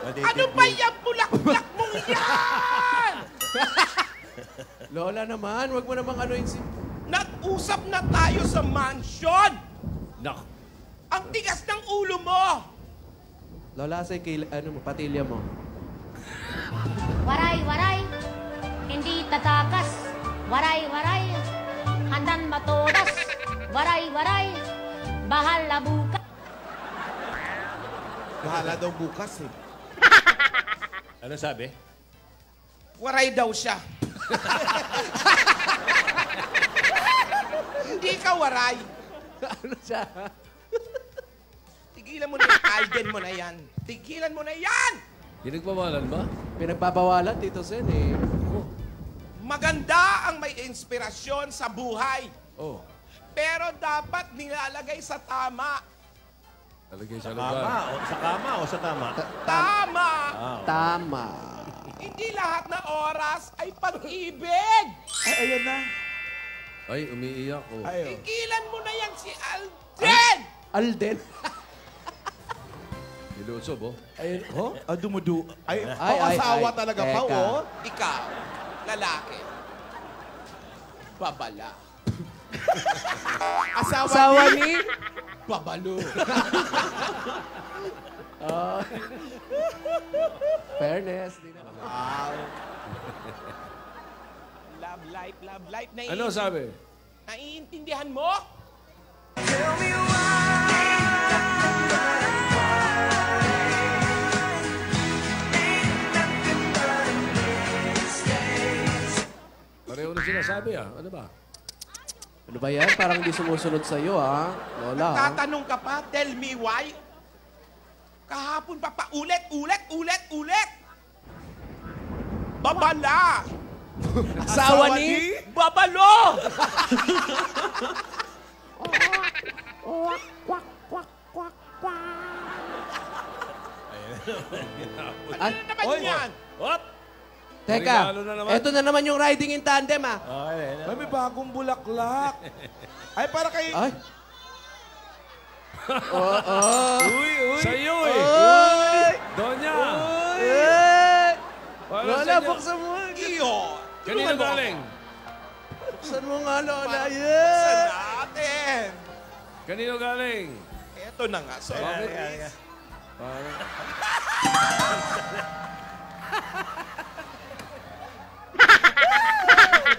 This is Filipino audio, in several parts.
Ano ba yung bulak-bulak mong yan? Lola naman, wag mo namang ano si... Nag-usap na tayo sa mansion. Nak. Ang tigas ng ulo mo. Lola, sa patilya mo. Waray, waray, hindi tatakas. Waray, waray, handan matodas. Waray, waray, bahal na bukas. Bahala daw bukas eh. Ano sabi? Waray daw siya. Hindi ka waray. Ano siya? Tigilan mo na yung Alden mo na yan. Tigilan mo na yan! Pinagbawalan ba? Pinagbabawalan, Tito Sen eh. Maganda ang may inspirasyon sa buhay. Oh. Pero dapat nilalagay sa tama. Talagay sa Kama. lugar. Sa kama o sa tama? Tama! Tama. Hindi lahat na oras ay pag-ibig. Ay, ayan na. Ay, umiiyak ko. Ay, oh. Tigilan mo na yan si Alden! Alden. Nilusob, oh. Ayun. Oh? Ah, dumudu. Ay, Ay, asawa ay. talaga pa, Teka. oh. Ikaw, lalaki. Babala. Asawa ni... Babalo. Fairness. Di na. Love life. Ano sabi? Naiintindihan mo? Pareho na sinasabi, ah. Ano ba? Ano ba yan? Parang di sumusunod sa'yo, ha? Lola, ha? Tatanong ka pa, tell me why? Kahapon pa ulit. Babala! Asawa ni... Babalo! Ay, Ano naman yan? Hop! teka, Regalo na naman. eto na naman yung riding in tandem, ha? Ay, may bagong bulaklak. Ay, para kay... Ay. Oo. Sa iyo, eh. Ay! Donya! Ay! Para Lola, sa inyo. buksan mo. Iyo! Kanino galing? Buksan mo nga, Lola. Sa Yeah! natin! Kanino galing? Eto na nga, so. Parang...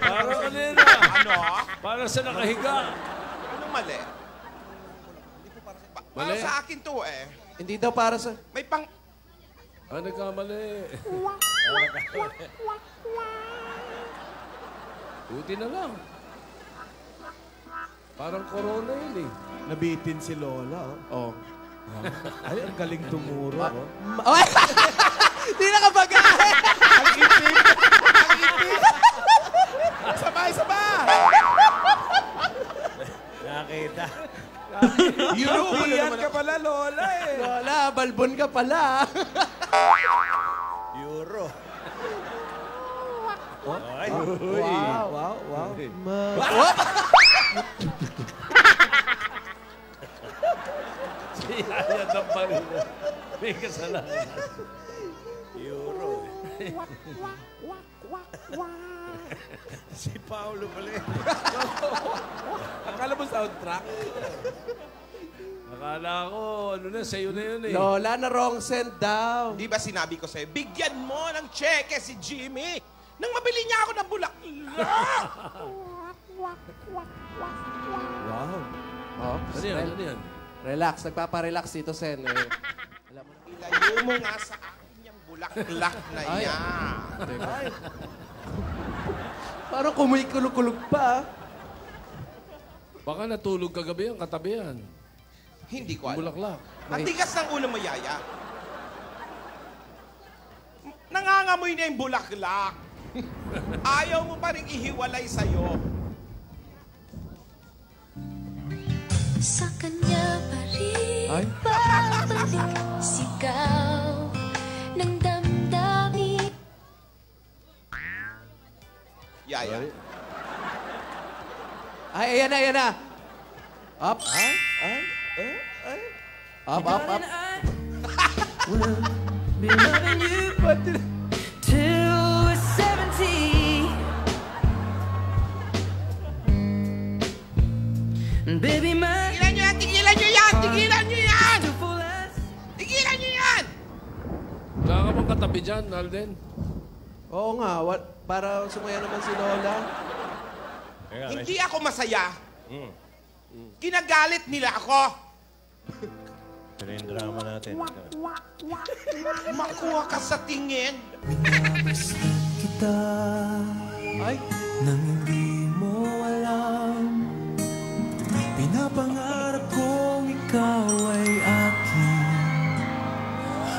Parang kanina. Ano? Parang sa nakahiga. Anong mali? Para Mali? sa akin to eh. Hindi daw para sa... May pang... Ah, nagkamali. Buti na lang. Parang corona yun, eh. Nabitin si Lola, oh. Oh. Ay, ang galing tumuro, oh. Ay! Hindi nakabagay! Ang ipin! Ang ipin! Sabay! Nakita. European ka pala, Lola, eh. Lola, balbon ka pala. Euro. Oh? Ay. Wow. Ayan ang panila. May kasalanan. Euro. Si Paolo pala. Akala mo soundtrack? Akala ko, ano na, sa'yo na yun, eh. Lola, na wrong send daw. Di ba sinabi ko sa'yo, bigyan mo ng cheque si Jimmy nang mabili niya ako ng bulaklak! Wow. Oh, Ano yan? Ano yan? Relax, nagpaparelax dito, Sen. Eh. Alam mo na. Ilayo mo nga sa akin yung bulaklak na Ay. yan. Ay. Parang kumikulog-kulog pa. Baka natulog kagabi ang katabi yan. Hindi ko alam. Bulaklak. Ang tigas ng ulo mo, Yaya. Nangangamoy na yung bulaklak. Ayaw mo pa rin ihiwalay sa'yo. Sa kanya pa rin Ay. babalik sigaw ng damdamin. Yaya. Ay, ayan na. Up. Up. be loving you till we're 70. And baby, my Tigilan nyo yan! Tigilan nyo yan! beautiful as Tigilan nyo yan! Wala ka bang katabi dyan, Alden? Oo nga, para sumaya naman si Lola. Hindi ako masaya. Ginagalit nila ako. Ito yung drama natin. Makuha ka sa tingin. kita Ay, nang hindi mo alam. Pinapangarap kong ikaw ay akin.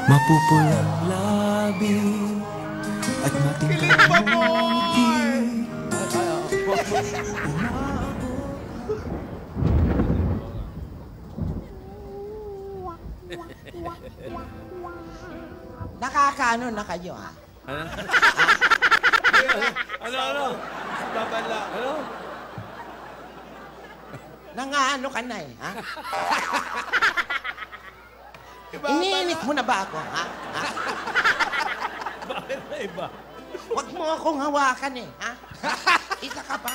Mapupulang labi at matingkad mong ngiti. Nakakaano na kayo, ha? Ano? Babala. Ano? Nangaano ka na, ha? Iniinit mo na ba ako, ha? Bakit na iba? Huwag mo akong hawakan, ha? Isa ka pa.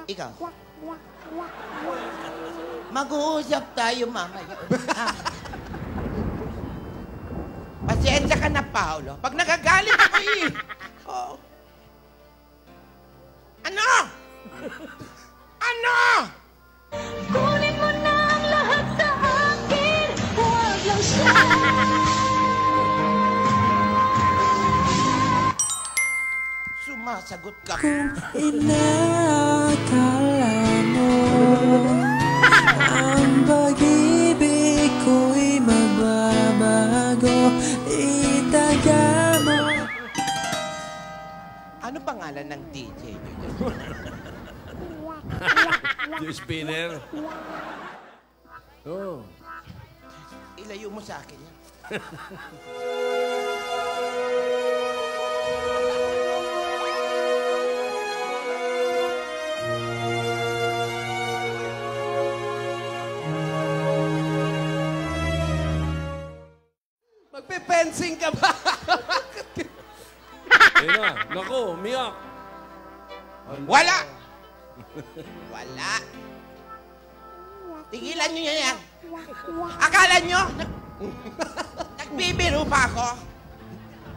Ikaw. Mag-uusap tayo mamaya. Ha? Pasensya ka na, Paolo. Pag nagagalit ako, Oh. Ano? Ano? Kunin mo na ang lahat sa akin, huwag lang siya. Sumasagot ka. Inakala mo ang pag-ibig ko'y magbabago. Itaga mo. Ano pangalan ng DJ nyo? Yung spinner. Oh. Ilayo mo sa akin yan. magpe-fencing ka ba? Ayun na. Naku, umiyak. Wala! Wala. Tigilan nyo yan. Akala nyo? Nagbibiro pa ako?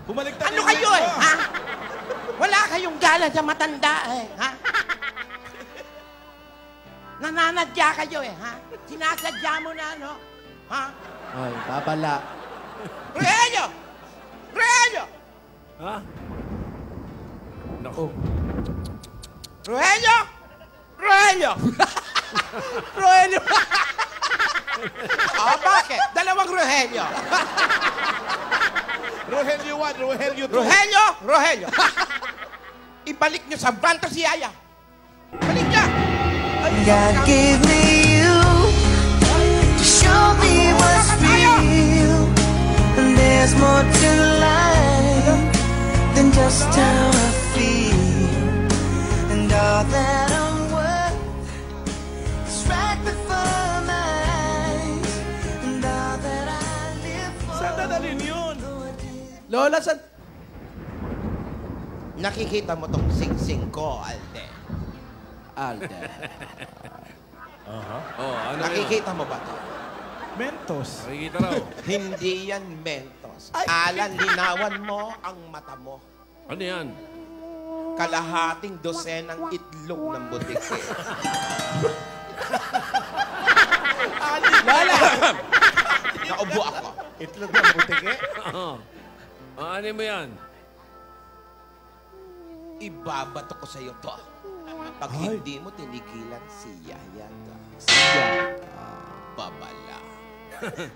Bumaliktad Ano kayo ha? Wala kayong gala sa matanda ha? Nananadya kayo ha? Sinasadya mo na, no? Ha? Ay, babala. Rogelio! Rogelio! Ha? Naku. Rogelio! Rogelio! Rogelio! Bakit? Dalawang Rogelio. Rogelio 1, Rogelio 2. Rogelio! Rogelio! Ibalik nyo sa banta si Yaya. Balik niya! God gave me you to show me what's real. And there's more to life than just how I feel. And all that I'm worth is right before my eyes. And all that I live for. Saan dadalhin yun? Lola, saan? Nakikita mo tong sing-sing ko, Alden. Alden. Oh, ano Nakikita mo ba to? Mentos. Nakikita raw. Hindi yan Mentos. Alan, linawan mo ang mata mo. Ano yan? Kalahating dosenang itlog ng butike. Lola! Naubo ako. Itlog ng butike? Ano mo yan? Ibabato ko sa'yo to. Pag hindi mo tinigilan si Yaya, babala.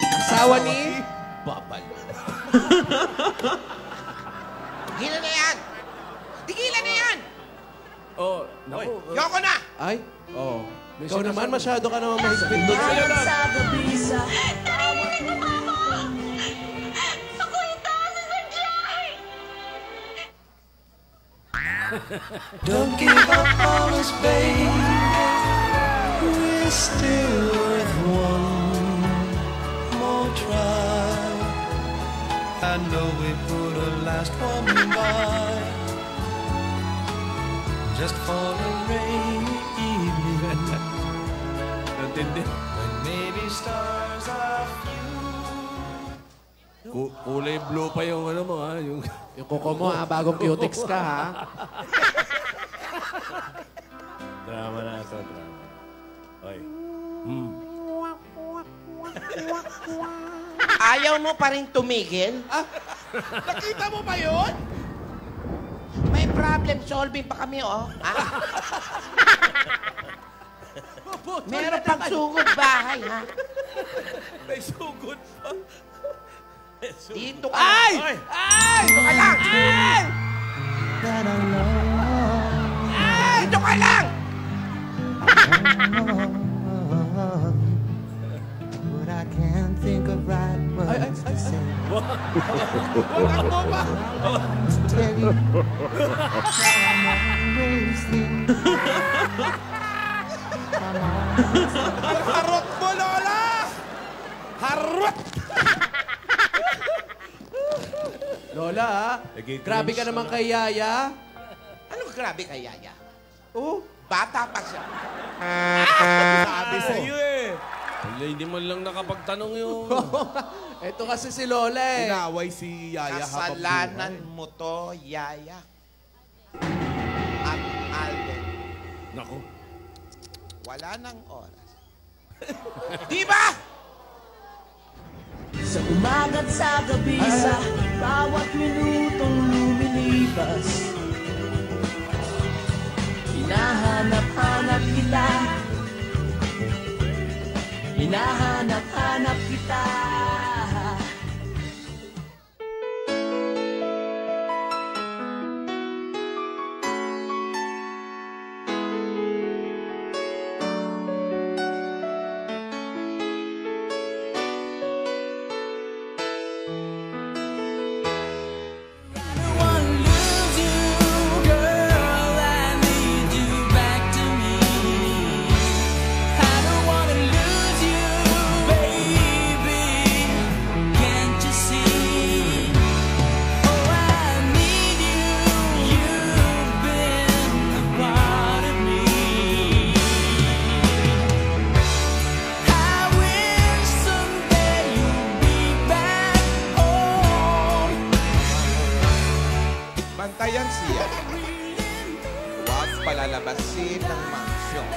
Asawa ni? Babala. Tigilan na yan! Tigilan na yan! Oh, naku. Yoko na! Ay, oh. May Ikaw naman, sinasabi. masyado ka naman mahigpit doon. Sa'yo lang. Ako ito, sasadyahin! Don't give up on us, babe. We're still worth one more try. I know we put a last one by, just for a rainy evening. Natindi. When maybe stars are few. Kulay blue pa yung ano mo, ha? Yung... Yung kuko mo, ha? Bagong cutex ka, ha? Drama na ito, drama. Oy. Ayaw mo pa rin tumigil? Nakita mo ba yun? May problem solving pa kami, oh. Meron pang sugod bahay, ha? May sugod pa. Dito ka. Ay! Ay! Dito ka lang! Ay! Dito ka lang! But I can't think of right words to say. Wala mo ba? Tell you I'm always thinking. Harot mo, Lola! Harot! Lola, ha? Nagigrinch Grabe ka naman kay Yaya. Anong grabe kay Yaya? Oh, bata pa siya. Sabi sa'yo eh. Wala, hindi man lang nakapagtanong yung... Ito kasi si Lola, eh. Inaway si Yaya habang Kasalanan buhay. mo to, Yaya. At Alden, Naku. wala nang oras. Di ba? Sa umaga't sa gabi, sa bawat minutong lumilipas, hinahanap-hanap kita, hinahanap-hanap kita. Bantayan siya. Huwag palalabasin ng mansyon.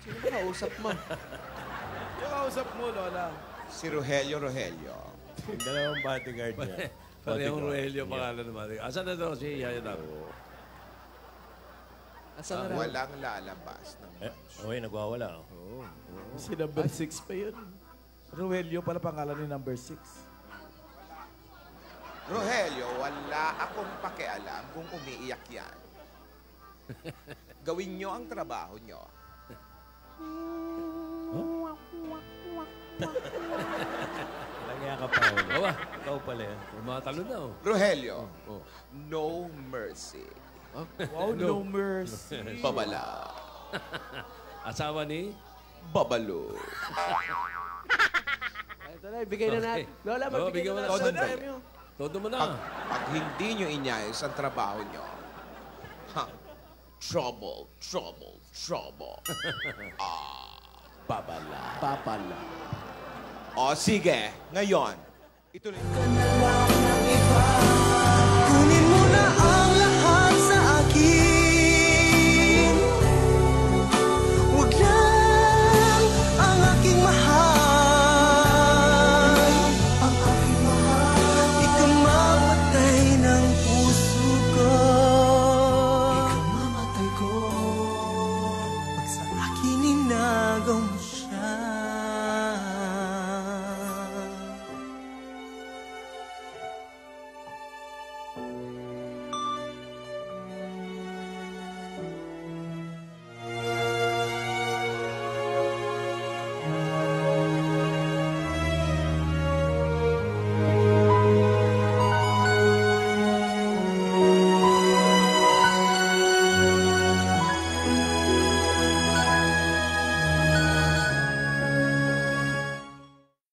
Sino ba kausap mo? Yung kausap mo, Lola. Si Rogelio. Yung dalawang bodyguard niya. Parehong Rogelio pangalan naman. Asan na daw si Yaya Dapo? Asan na raw? Walang lalabas ng Uy, nagwawala. Si number 6 pa yun. Rogelio pala pangalan ni number 6. Rogelio, wala akong pakialam kung umiiyak yan. Gawin nyo ang trabaho nyo. Langya ka pa, Ulo. Aba, Ikaw pala yan. tumatalo na, oh. Rogelio, no mercy. Wow, no mercy. Babala. Asawa ni? Babalo. Ito na, ibigay na natin. Lola, Oh, magbigay bigyan mo na na. natin. Todo. Premyo. Todo mo na. Pag hindi nyo inyayos ang trabaho nyo, trouble. Babala. Babala. O sige, ngayon, ituloy. Ka na lang ng iba.